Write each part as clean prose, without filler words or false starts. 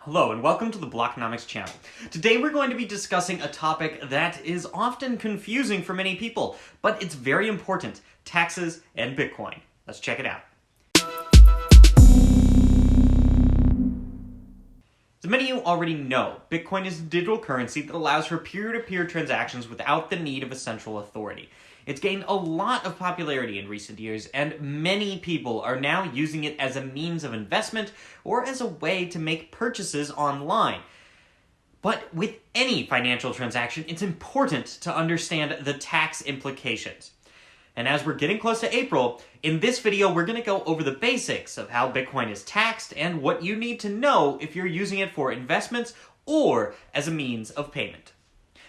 Hello and welcome to the Blockonomics channel. Today we're going to be discussing a topic that is often confusing for many people, but it's very important: taxes and Bitcoin. Let's check it out. As many of you already know, Bitcoin is a digital currency that allows for peer-to-peer transactions without the need of a central authority. It's gained a lot of popularity in recent years, and many people are now using it as a means of investment or as a way to make purchases online. But with any financial transaction, it's important to understand the tax implications. And as we're getting close to April, in this video we're going to go over the basics of how Bitcoin is taxed and what you need to know if you're using it for investments or as a means of payment.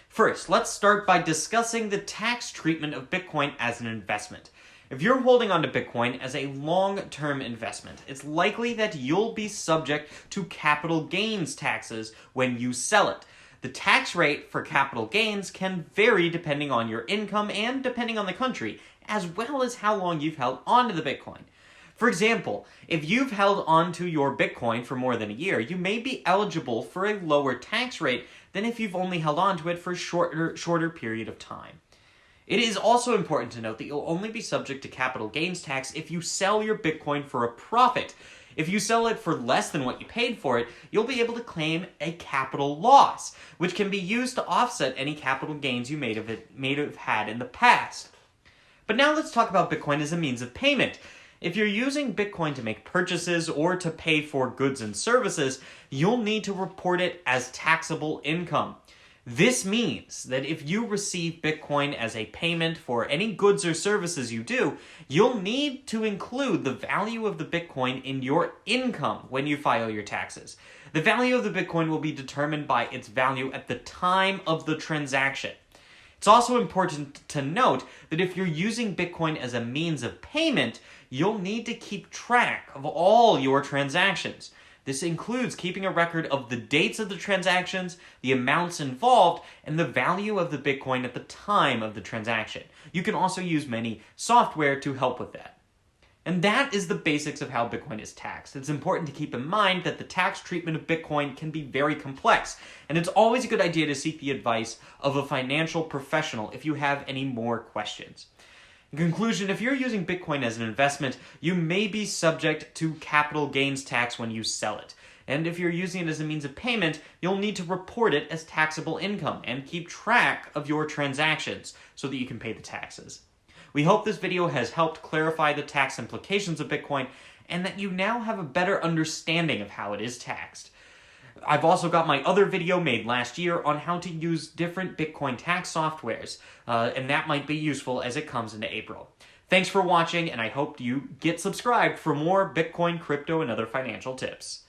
First, let's start by discussing the tax treatment of Bitcoin as an investment. If you're holding onto Bitcoin as a long-term investment, it's likely that you'll be subject to capital gains taxes when you sell it. The tax rate for capital gains can vary depending on your income and depending on the country, as well as how long you've held onto the Bitcoin. For example, if you've held onto your Bitcoin for more than a year, you may be eligible for a lower tax rate than if you've only held onto it for a shorter period of time. It is also important to note that you'll only be subject to capital gains tax if you sell your Bitcoin for a profit. If you sell it for less than what you paid for it, you'll be able to claim a capital loss, which can be used to offset any capital gains you may have had in the past. But now let's talk about Bitcoin as a means of payment. If you're using Bitcoin to make purchases or to pay for goods and services, you'll need to report it as taxable income. This means that if you receive Bitcoin as a payment for any goods or services you do, you'll need to include the value of the Bitcoin in your income when you file your taxes. The value of the Bitcoin will be determined by its value at the time of the transaction. It's also important to note that if you're using Bitcoin as a means of payment, you'll need to keep track of all your transactions. This includes keeping a record of the dates of the transactions, the amounts involved, and the value of the Bitcoin at the time of the transaction. You can also use many software to help with that. And that is the basics of how Bitcoin is taxed. It's important to keep in mind that the tax treatment of Bitcoin can be very complex, and it's always a good idea to seek the advice of a financial professional if you have any more questions. In conclusion, if you're using Bitcoin as an investment, you may be subject to capital gains tax when you sell it. And if you're using it as a means of payment, you'll need to report it as taxable income and keep track of your transactions so that you can pay the taxes. We hope this video has helped clarify the tax implications of Bitcoin and that you now have a better understanding of how it is taxed. I've also got my other video made last year on how to use different Bitcoin tax softwares, and that might be useful as it comes into April. Thanks for watching, and I hope you get subscribed for more Bitcoin, crypto, and other financial tips.